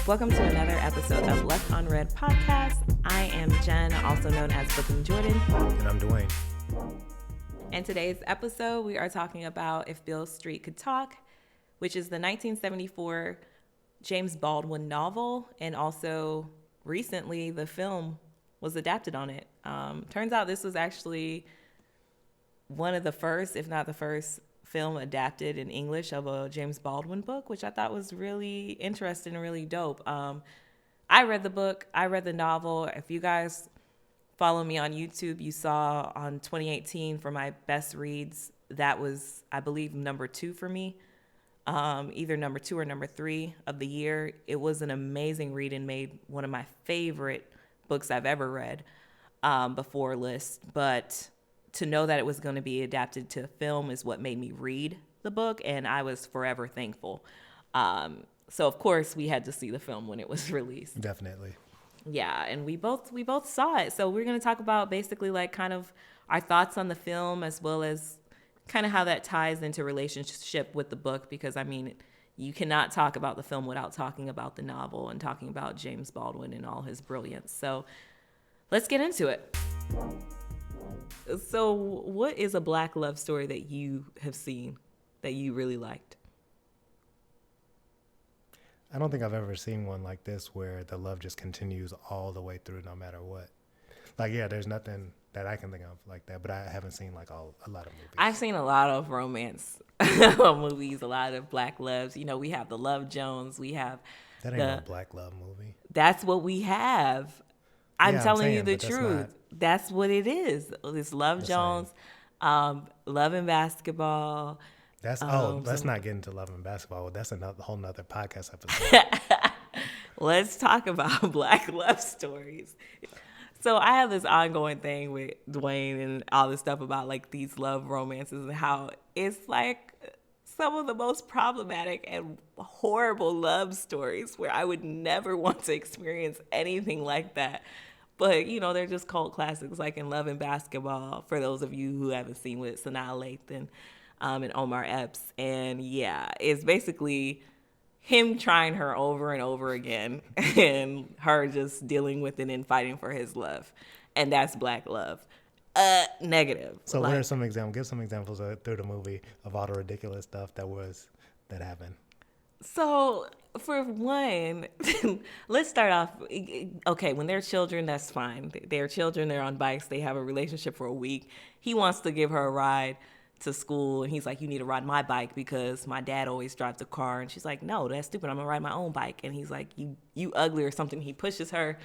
Welcome to another episode of Left on Red Podcast. I am Jen, also known as Booking Jordan. And I'm Dwayne. In today's episode, we are talking about If Beale Street Could Talk, which is the 1974 James Baldwin novel, and also recently the film was adapted on it. Turns out this was actually one of the first, if not the first, film adapted in English of a James Baldwin book, which I thought was really interesting and really dope. I read the book, I read the novel. If you guys follow me on YouTube, you saw on 2018 for my best reads, that was, I believe, number 2 for me. Either number 2 or number 3 of the year. It was an amazing read and made one of my favorite books I've ever read before list. But to know that it was going to be adapted to film is what made me read the book, and I was forever thankful. So of course we had to see the film when it was released. Definitely. Yeah, and we both saw it. So we're going to talk about basically like kind of our thoughts on the film, as well as kind of how that ties into relationship with the book, because I mean, you cannot talk about the film without talking about the novel and talking about James Baldwin and all his brilliance. So let's get into it. So what is a Black love story that you have seen that you really liked? I don't think I've ever seen one like this where the love just continues all the way through no matter what. Like, yeah, there's nothing that I can think of like that, but I haven't seen like a lot of movies. I've seen a lot of romance movies, a lot of Black loves. You know, we have the Love Jones, we have that ain't no Black love movie. That's what we have. I'm telling you the truth. That's what it is. It's Love Jones, Love and Basketball. Let's not get into Love and Basketball. That's a whole nother podcast episode. Let's talk about Black love stories. So I have this ongoing thing with Dwayne and all this stuff about like these love romances and how it's like some of the most problematic and horrible love stories where I would never want to experience anything like that. But, you know, they're just cult classics, like in Love and Basketball, for those of you who haven't seen, with Sanaa Lathan and Omar Epps. And, yeah, it's basically him trying her over and over again and her just dealing with it and fighting for his love. And that's Black love. Negative. So what are some examples? Give some examples through the movie of all the ridiculous stuff that happened. So, for one, let's start off, okay, when they're children, that's fine. They're children, they're on bikes, they have a relationship for a week. He wants to give her a ride to school, and he's like, you need to ride my bike because my dad always drives the car. And she's like, no, that's stupid, I'm gonna ride my own bike. And he's like, you ugly or something. He pushes her,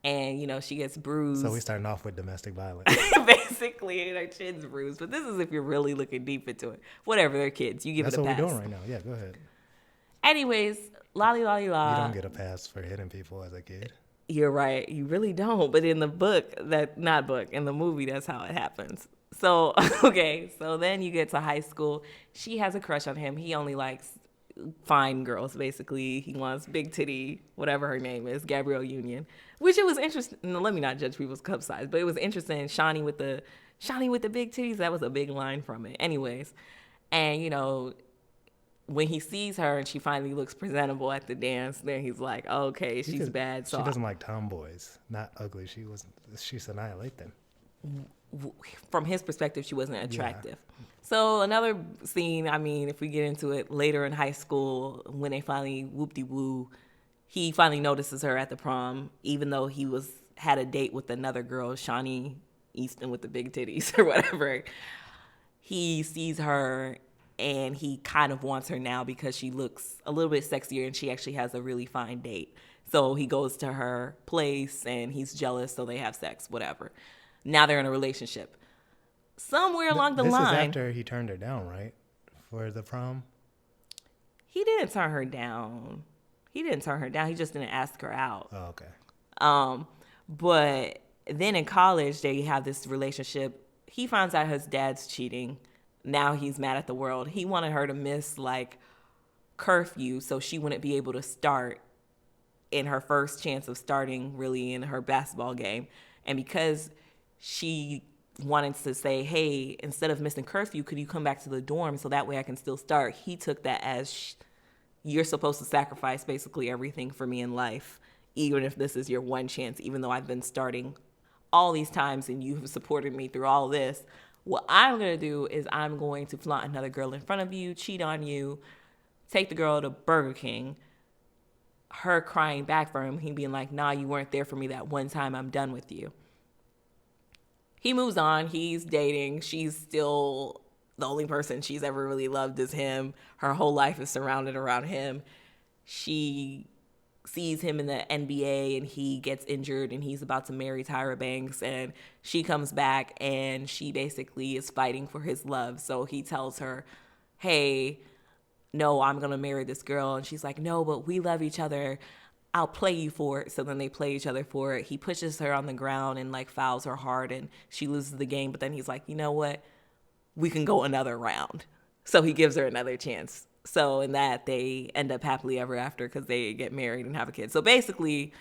and, you know, she gets bruised. So we starting off with domestic violence. Basically, their chin's bruised. But this is if you're really looking deep into it. Whatever, they're kids. You give it a pass. That's what we're doing right now. Yeah, go ahead. Anyways, lolly la. You don't get a pass for hitting people as a kid. You're right. You really don't. But in the book, in the movie, that's how it happens. So, okay. So then you get to high school. She has a crush on him. He only likes fine girls, basically. He wants big titty, whatever her name is, Gabrielle Union. Which it was interesting. No, let me not judge people's cup size, but it was interesting. Shawnee with the big titties, that was a big line from it. Anyways. And, you know, when he sees her and she finally looks presentable at the dance, then he's like, oh, okay, she's bad. So she doesn't like tomboys, not ugly. She's Sanaa Lathan. From his perspective, she wasn't attractive. Yeah. So another scene, I mean, if we get into it later in high school, when they finally whoop-de-woo, he finally notices her at the prom, even though he had a date with another girl, Shawnee Easton with the big titties or whatever. He sees her and he kind of wants her now because she looks a little bit sexier and she actually has a really fine date. So he goes to her place and he's jealous, so they have sex, whatever. Now they're in a relationship. Somewhere along the line. This is after he turned her down, right? For the prom? He didn't turn her down. He just didn't ask her out. Oh, okay. But then in college, they have this relationship. He finds out his dad's cheating. Now he's mad at the world. He wanted her to miss like curfew so she wouldn't be able to start in her first chance of starting really in her basketball game. And because she wanted to say, hey, instead of missing curfew, could you come back to the dorm so that way I can still start? He took that as you're supposed to sacrifice basically everything for me in life, even if this is your one chance, even though I've been starting all these times and you have supported me through all this. What I'm going to do is I'm going to flaunt another girl in front of you, cheat on you, take the girl to Burger King, her crying back for him, he being like, nah, you weren't there for me that one time, I'm done with you. He moves on, he's dating, she's still the only person she's ever really loved is him. Her whole life is surrounded around him. She sees him in the NBA and he gets injured and he's about to marry Tyra Banks, and she comes back and she basically is fighting for his love. So he tells her, hey, no, I'm going to marry this girl. And she's like, no, but we love each other. I'll play you for it. So then they play each other for it. He pushes her on the ground and like fouls her hard and she loses the game. But then he's like, you know what? We can go another round. So he gives her another chance. So in that, they end up happily ever after because they get married and have a kid. So basically,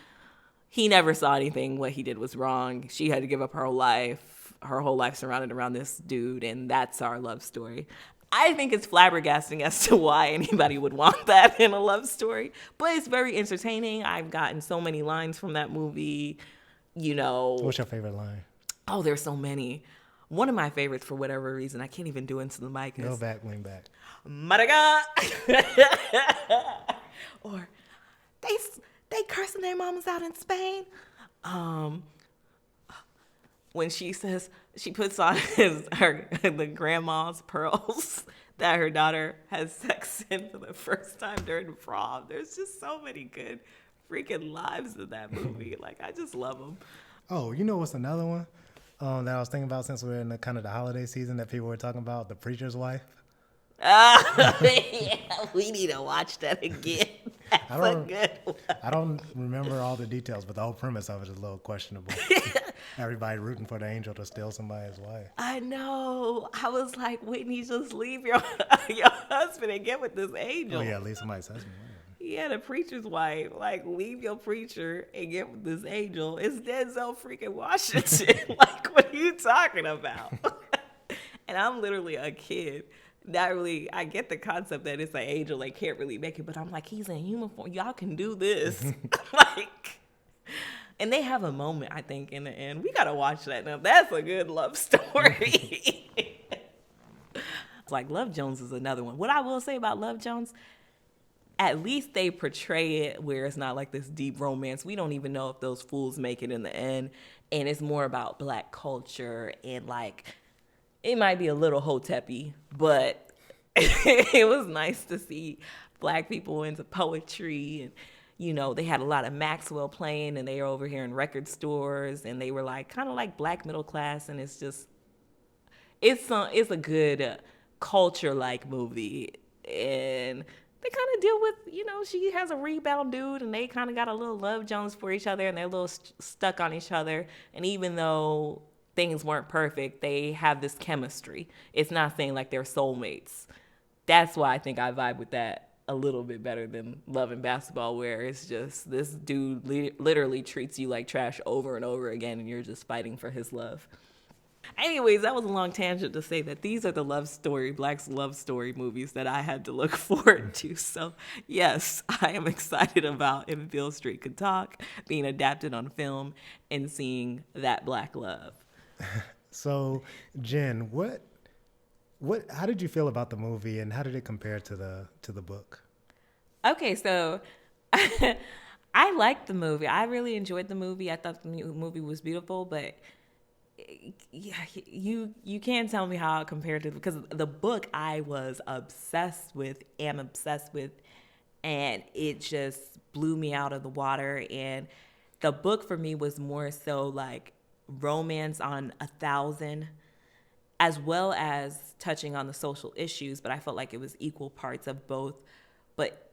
he never saw anything. What he did was wrong. She had to give up her whole life surrounded around this dude. And that's our love story. I think it's flabbergasting as to why anybody would want that in a love story. But it's very entertaining. I've gotten so many lines from that movie. You know. What's your favorite line? Oh, there's so many. One of my favorites, for whatever reason, I can't even do into the mic. Go back, lean back. Maraga! Or they cursing their mamas out in Spain. When she says she puts on the grandma's pearls that her daughter has sex in for the first time during prom. There's just so many good freaking lives in that movie. Like, I just love them. Oh, you know what's another one that I was thinking about since we're in the kind of the holiday season that people were talking about? The Preacher's Wife. Yeah, we need to watch that again. That's a good one. I don't remember all the details, but the whole premise of it is a little questionable. Everybody rooting for the angel to steal somebody's wife. I know. I was like, Whitney, just leave your husband and get with this angel. Oh, yeah, leave somebody's husband. Yeah, the preacher's wife. Like, leave your preacher and get with this angel. It's Denzel freaking Washington. Like, what are you talking about? And I'm literally a kid. I get the concept that it's an angel. They can't really make it. But I'm like, he's in uniform. Y'all can do this. Like, and they have a moment, I think, in the end. We got to watch that now. That's a good love story. Like, Love Jones is another one. What I will say about Love Jones, at least they portray it where it's not like this deep romance. We don't even know if those fools make it in the end. And it's more about Black culture and, like, it might be a little hotep-y, but it was nice to see Black people into poetry. And, you know, they had a lot of Maxwell playing, and they were over here in record stores, and they were like kind of like Black middle class. And it's just, it's a good culture-like movie. And they kind of deal with, you know, she has a rebound dude, and they kind of got a little Love Jones for each other, and they're a little stuck on each other. And even though things weren't perfect, they have this chemistry. It's not saying like they're soulmates. That's why I think I vibe with that a little bit better than Love and Basketball, where it's just this dude literally treats you like trash over and over again, and you're just fighting for his love. Anyways, that was a long tangent to say that these are the Black's love story movies that I had to look forward to. So yes, I am excited about If Beale Street Could Talk being adapted on film and seeing that Black love. So, Jen, how did you feel about the movie, and how did it compare to the book? Okay, so I liked the movie. I really enjoyed the movie. I thought the movie was beautiful, but yeah, you can't tell me how it compared to, because the book I was obsessed with, and it just blew me out of the water. And the book for me was more so like romance on 1,000, as well as touching on the social issues, but I felt like it was equal parts of both. But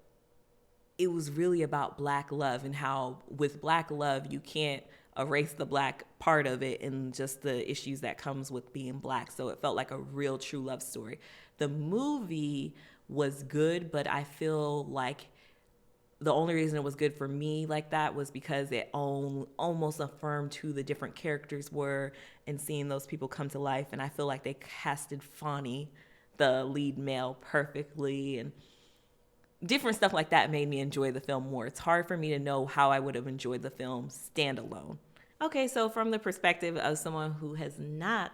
it was really about Black love, and how with Black love you can't erase the Black part of it and just the issues that comes with being Black. So it felt like a real true love story. The movie was good, but I feel like the only reason it was good for me like that was because it almost affirmed who the different characters were and seeing those people come to life. And I feel like they casted Fonny, the lead male, perfectly. And different stuff like that made me enjoy the film more. It's hard for me to know how I would have enjoyed the film standalone. Okay, so from the perspective of someone who has not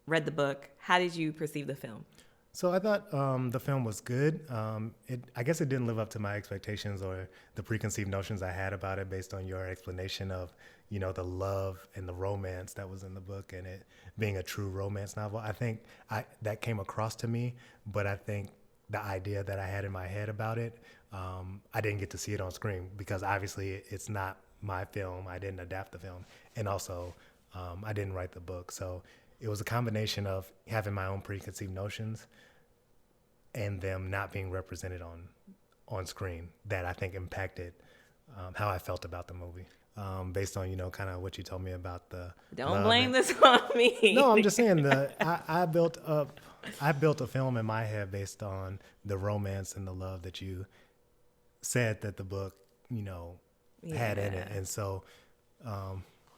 read the book, how did you perceive the film? So I thought the film was good. I guess it didn't live up to my expectations or the preconceived notions I had about it based on your explanation of, the love and the romance that was in the book and it being a true romance novel. I think that came across to me, but I think the idea that I had in my head about it, I didn't get to see it on screen because obviously it's not my film. I didn't adapt the film. And also I didn't write the book. So it was a combination of having my own preconceived notions and them not being represented on screen that I think impacted how I felt about the movie. Based on, kind of what you told me about the Don't blame this on me. No, I'm just saying I built a film in my head based on the romance and the love that you said that the book, had in it. And so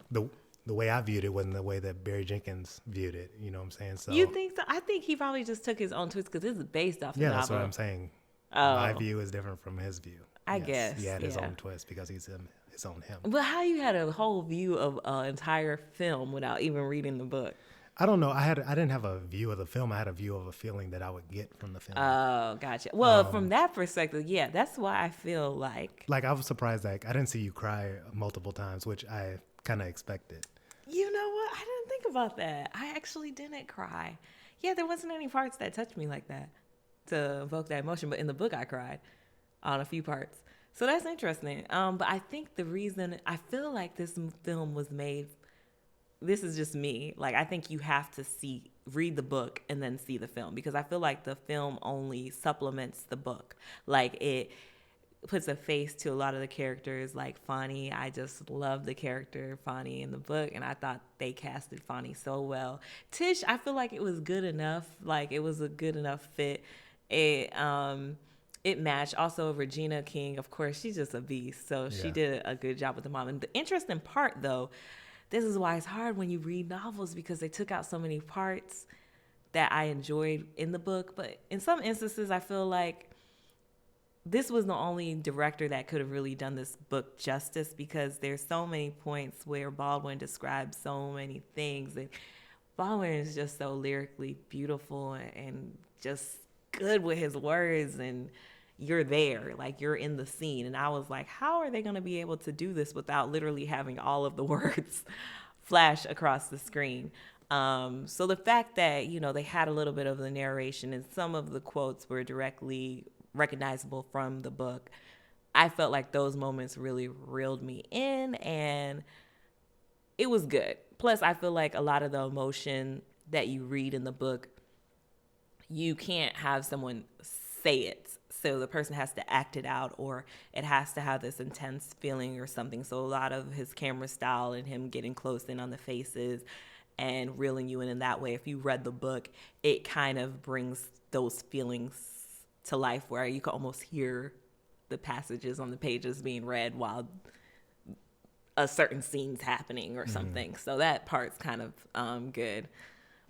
the way I viewed it wasn't the way that Barry Jenkins viewed it. You know what I'm saying? So you think so? I think he probably just took his own twist because this is based off the novel. Yeah, that's what I'm saying. Oh. My view is different from his view. I guess. He had his own twist because he's his own him. But how you had a whole view of an entire film without even reading the book? I don't know. I didn't have a view of the film. I had a view of a feeling that I would get from the film. Oh, gotcha. Well, from that perspective, yeah, that's why I feel like I was surprised. I didn't see you cry multiple times, which I kind of expected. You know what? I didn't think about that. I actually didn't cry. Yeah, there wasn't any parts that touched me like that to evoke that emotion. But in the book, I cried on a few parts. So that's interesting. But I think the reason I feel like this film was made, this is just me. I think you have to read the book and then see the film because I feel like the film only supplements the book. It puts a face to a lot of the characters, like Fonny. I just love the character Fonny in the book, and I thought they casted Fonny so well. Tish, I feel like it was good enough. It was a good enough fit. It matched. Also, Regina King, of course, she's just a beast. So she did a good job with the mom. And the interesting part, though, this is why it's hard when you read novels because they took out so many parts that I enjoyed in the book. But in some instances, I feel like this was the only director that could have really done this book justice because there's so many points where Baldwin describes so many things. And Baldwin is just so lyrically beautiful and just good with his words, and you're there, you're in the scene. And I was like, how are they going to be able to do this without literally having all of the words flash across the screen? So the fact that, they had a little bit of the narration and some of the quotes were directly recognizable from the book, I felt like those moments really reeled me in and it was good. Plus, I feel like a lot of the emotion that you read in the book, you can't have someone say it. So the person has to act it out or it has to have this intense feeling or something. So a lot of his camera style and him getting close in on the faces and reeling you in that way, if you read the book, it kind of brings those feelings to life where you can almost hear the passages on the pages being read while a certain scene's happening or something. So that part's kind of good.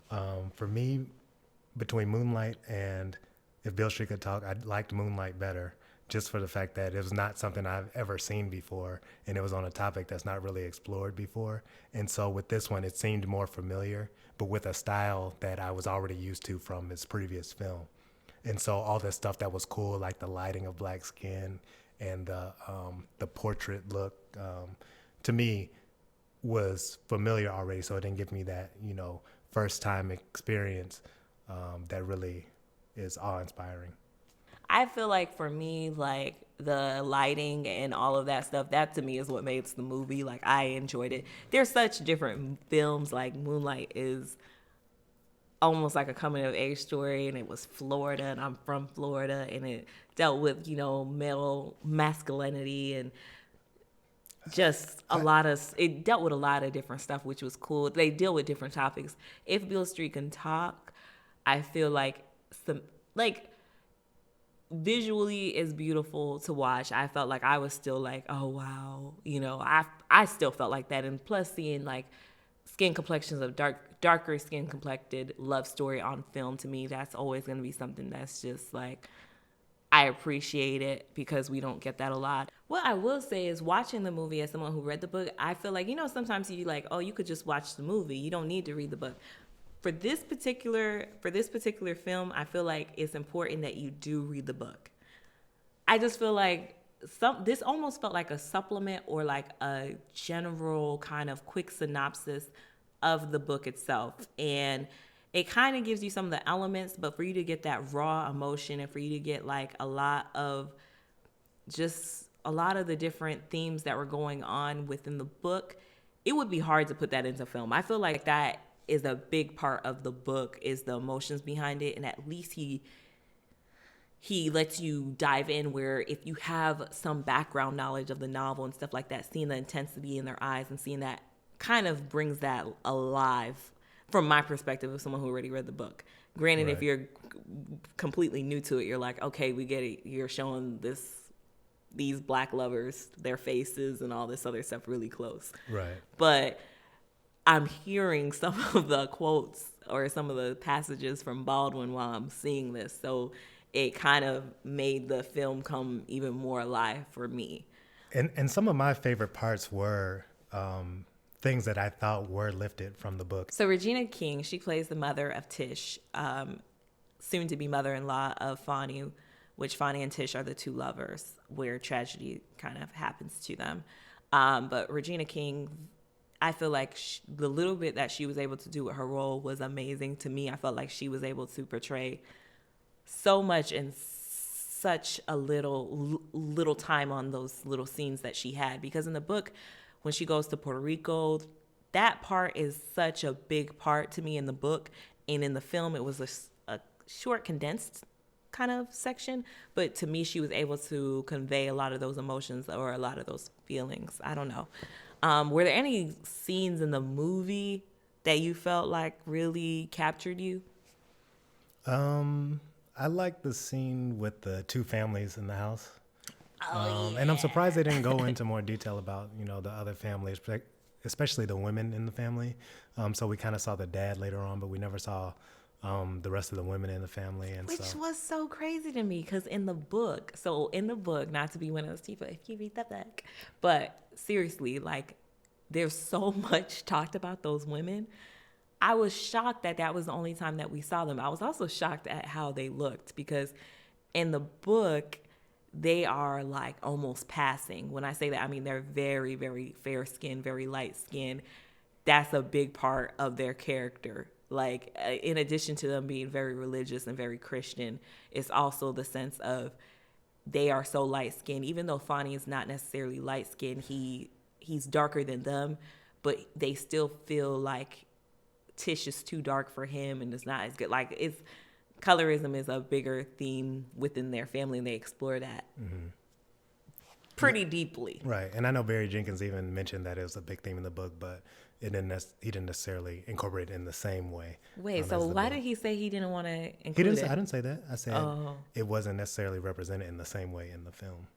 For me, between Moonlight and If Beale Street Could Talk, I liked Moonlight better just for the fact that it was not something I've ever seen before and it was on a topic that's not really explored before. And so with this one, it seemed more familiar, but with a style that I was already used to from his previous film. And so all this stuff that was cool, like the lighting of black skin and the portrait look, to me was familiar already. So it didn't give me that, first time experience that really is awe-inspiring. I feel like for me, the lighting and all of that stuff, that to me is what makes the movie. I enjoyed it. There's such different films. Moonlight is almost like a coming of age story, and it was Florida, and I'm from Florida, and it dealt with, male masculinity and just it dealt with a lot of different stuff, which was cool. They deal with different topics. If Beale Street Can Talk, I feel like visually is beautiful to watch. I felt like I was still oh wow, I still felt like that. And plus seeing skin complexions of darker skin complected love story on film, to me, that's always going to be something that's just I I appreciate it because we don't get that a lot. What I will say is, watching the movie as someone who read the book, I feel like, sometimes you like, oh, you could just watch the movie. You don't need to read the book. For this particular film, I feel like it's important that you do read the book. I just feel like this almost felt like a supplement or like a general kind of quick synopsis of the book itself. And it kind of gives you some of the elements, but for you to get that raw emotion and for you to get like a lot of the different themes that were going on within the book, it would be hard to put that into film. I feel like that is a big part of the book, is the emotions behind it. And at least he lets you dive in, where if you have some background knowledge of the novel and stuff like that, seeing the intensity in their eyes and seeing that kind of brings that alive from my perspective of someone who already read the book. Granted, Right. If you're completely new to it, you're like, okay, we get it. You're showing these black lovers, their faces and all this other stuff really close. Right. But I'm hearing some of the quotes or some of the passages from Baldwin while I'm seeing this. So it kind of made the film come even more alive for me. And some of my favorite parts were things that I thought were lifted from the book. So Regina King, she plays the mother of Tish, soon to be mother-in-law of Fonny, which Fonny and Tish are the two lovers where tragedy kind of happens to them. But Regina King, I feel like the little bit that she was able to do with her role was amazing to me. I felt like she was able to portray so much in such a little time on those little scenes that she had. Because in the book, when she goes to Puerto Rico, that part is such a big part to me in the book. And in the film, it was a short, condensed kind of section. But to me, she was able to convey a lot of those emotions or a lot of those feelings. I don't know. Were there any scenes in the movie that you felt like really captured you? I like the scene with the two families in the house. Oh, yeah. And I'm surprised they didn't go into more detail about, the other families, especially the women in the family. So we kind of saw the dad later on, but we never saw the rest of the women in the family. Which was so crazy to me, because in the book, not to be one of those people, if you read the book, but seriously, like, there's so much talked about those women. I was shocked that was the only time that we saw them. I was also shocked at how they looked, because in the book, they are like almost passing. When I say that, I mean they're very, very fair skinned, very light skinned. That's a big part of their character. Like, in addition to them being very religious and very Christian, it's also the sense of they are so light skinned. Even though Fonny is not necessarily light skinned, he's darker than them, but they still feel like Tish is too dark for him and it's not as good. Like, colorism is a bigger theme within their family, and they explore that pretty deeply. Right. And I know Barry Jenkins even mentioned that it was a big theme in the book, but he didn't necessarily incorporate it in the same way. Wait, so why did he say he didn't want to include it? I didn't say that. I said it wasn't necessarily represented in the same way in the film.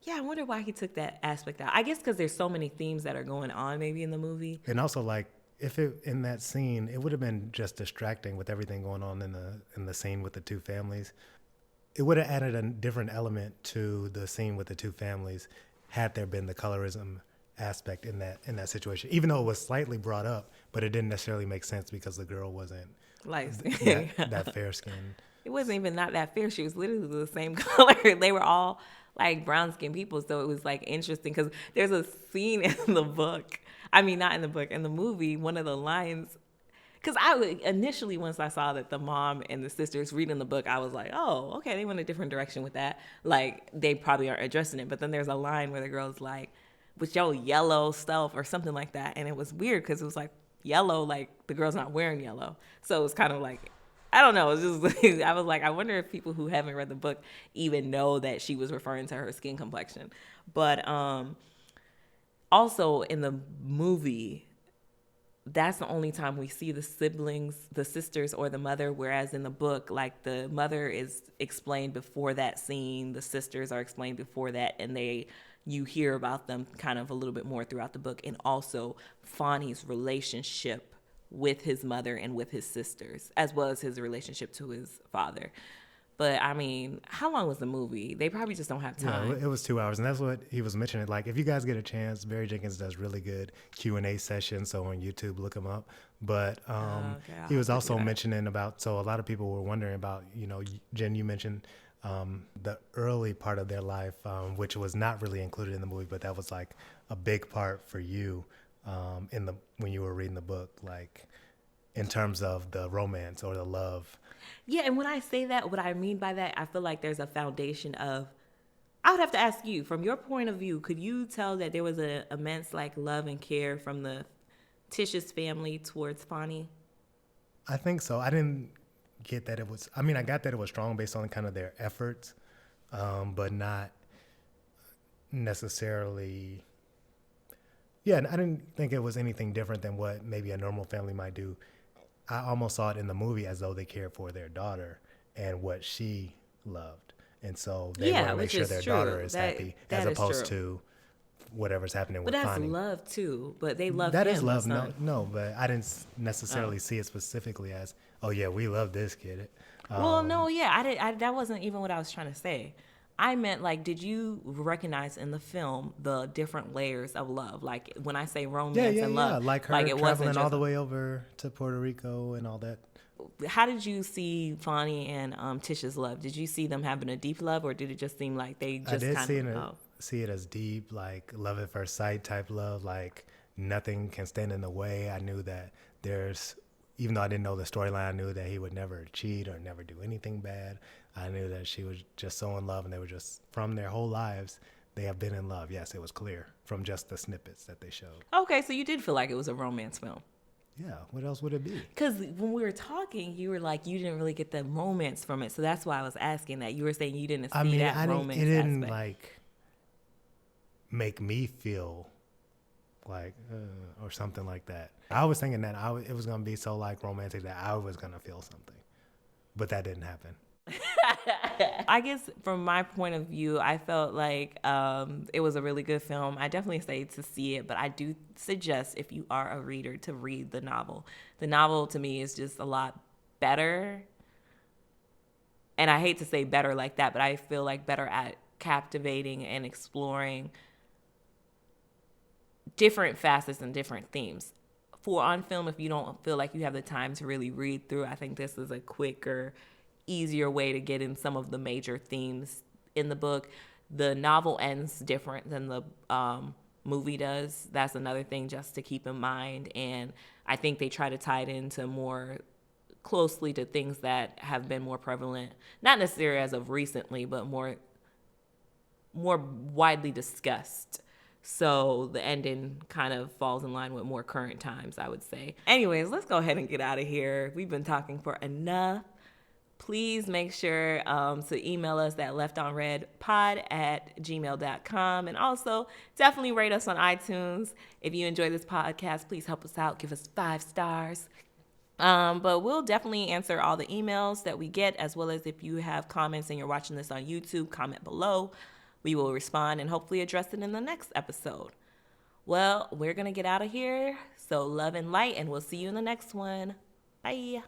Yeah, I wonder why he took that aspect out. I guess because there's so many themes that are going on maybe in the movie. And also, like, if it in that scene, it would have been just distracting with everything going on in the scene with the two families. It would have added a different element to the scene with the two families had there been the colorism aspect in that situation. Even though it was slightly brought up, but it didn't necessarily make sense because the girl wasn't Like that fair skinned. It wasn't even not that fair. She was literally the same color. They were all like brown skinned people, so it was like interesting because there's a scene in the book. I mean, not in the book, in the movie, one of the lines, because initially, once I saw that the mom and the sisters reading the book, I was like, oh, okay, they went a different direction with that. Like, they probably aren't addressing it. But then there's a line where the girl's like, with your yellow stuff or something like that. And it was weird because it was like yellow, like the girl's not wearing yellow. So it was kind of like, I don't know. It was just, I was like, I wonder if people who haven't read the book even know that she was referring to her skin complexion. But also in the movie, that's the only time we see the siblings, the sisters or the mother, whereas in the book, like the mother is explained before that scene, the sisters are explained before that, and you hear about them kind of a little bit more throughout the book, and also Fonny's relationship with his mother and with his sisters, as well as his relationship to his father. But I mean, how long was the movie? They probably just don't have time. Yeah, it was 2 hours, and that's what he was mentioning. Like, if you guys get a chance, Barry Jenkins does really good Q&A sessions. So on YouTube, look him up. But he was also mentioning about. So a lot of people were wondering about. Jen, you mentioned the early part of their life, which was not really included in the movie, but that was like a big part for you when you were reading the book, like in terms of the romance or the love. Yeah, and when I say that, what I mean by that, I feel like there's a foundation of, I would have to ask you, from your point of view, could you tell that there was an immense like love and care from the Tish's family towards Fonny? I think so. I didn't get that it was, I mean, I got that it was strong based on kind of their efforts, but not necessarily, I didn't think it was anything different than what maybe a normal family might do. I almost saw it in the movie as though they cared for their daughter and what she loved. And so they want to make sure their daughter is happy as opposed to whatever's happening with Fonny. But that's love too. But they love him. That is love. No, but I didn't necessarily see it specifically as, oh yeah, we love this kid. That wasn't even what I was trying to say. I meant, like, did you recognize in the film the different layers of love? Like, when I say romance and love. Yeah, like her traveling all the way over to Puerto Rico and all that. How did you see Fonny and Tish's love? Did you see them having a deep love, or did it just seem like they just see it as deep, like love at first sight type love, like nothing can stand in the way. I knew that even though I didn't know the storyline, I knew that he would never cheat or never do anything bad. I knew that she was just so in love, and they were just, from their whole lives, they have been in love. Yes, it was clear from just the snippets that they showed. Okay, so you did feel like it was a romance film. Yeah, what else would it be? Because when we were talking, you were like, you didn't really get the romance from it. So that's why I was asking that. You were saying you didn't see that romance it didn't aspect. Like make me feel like or something like that. I was thinking that it was going to be so like romantic that I was going to feel something. But that didn't happen. I guess from my point of view, I felt like it was a really good film. I definitely say to see it, but I do suggest, if you are a reader, to read the novel. The novel to me is just a lot better. And I hate to say better like that, but I feel like better at captivating and exploring different facets and different themes. For on film, if you don't feel like you have the time to really read through, I think this is a quicker, easier way to get in some of the major themes in the book. The novel ends different than the movie does. That's another thing just to keep in mind. And I think they try to tie it into more closely to things that have been more prevalent, not necessarily as of recently, but more widely discussed. So the ending kind of falls in line with more current times, I would say. Anyways, let's go ahead and get out of here. We've been talking for enough. Please make sure to email us at leftonredpod@gmail.com. And also, definitely rate us on iTunes. If you enjoy this podcast, please help us out. Give us 5 stars. But we'll definitely answer all the emails that we get, as well as if you have comments and you're watching this on YouTube, comment below. We will respond and hopefully address it in the next episode. Well, we're going to get out of here. So love and light, and we'll see you in the next one. Bye.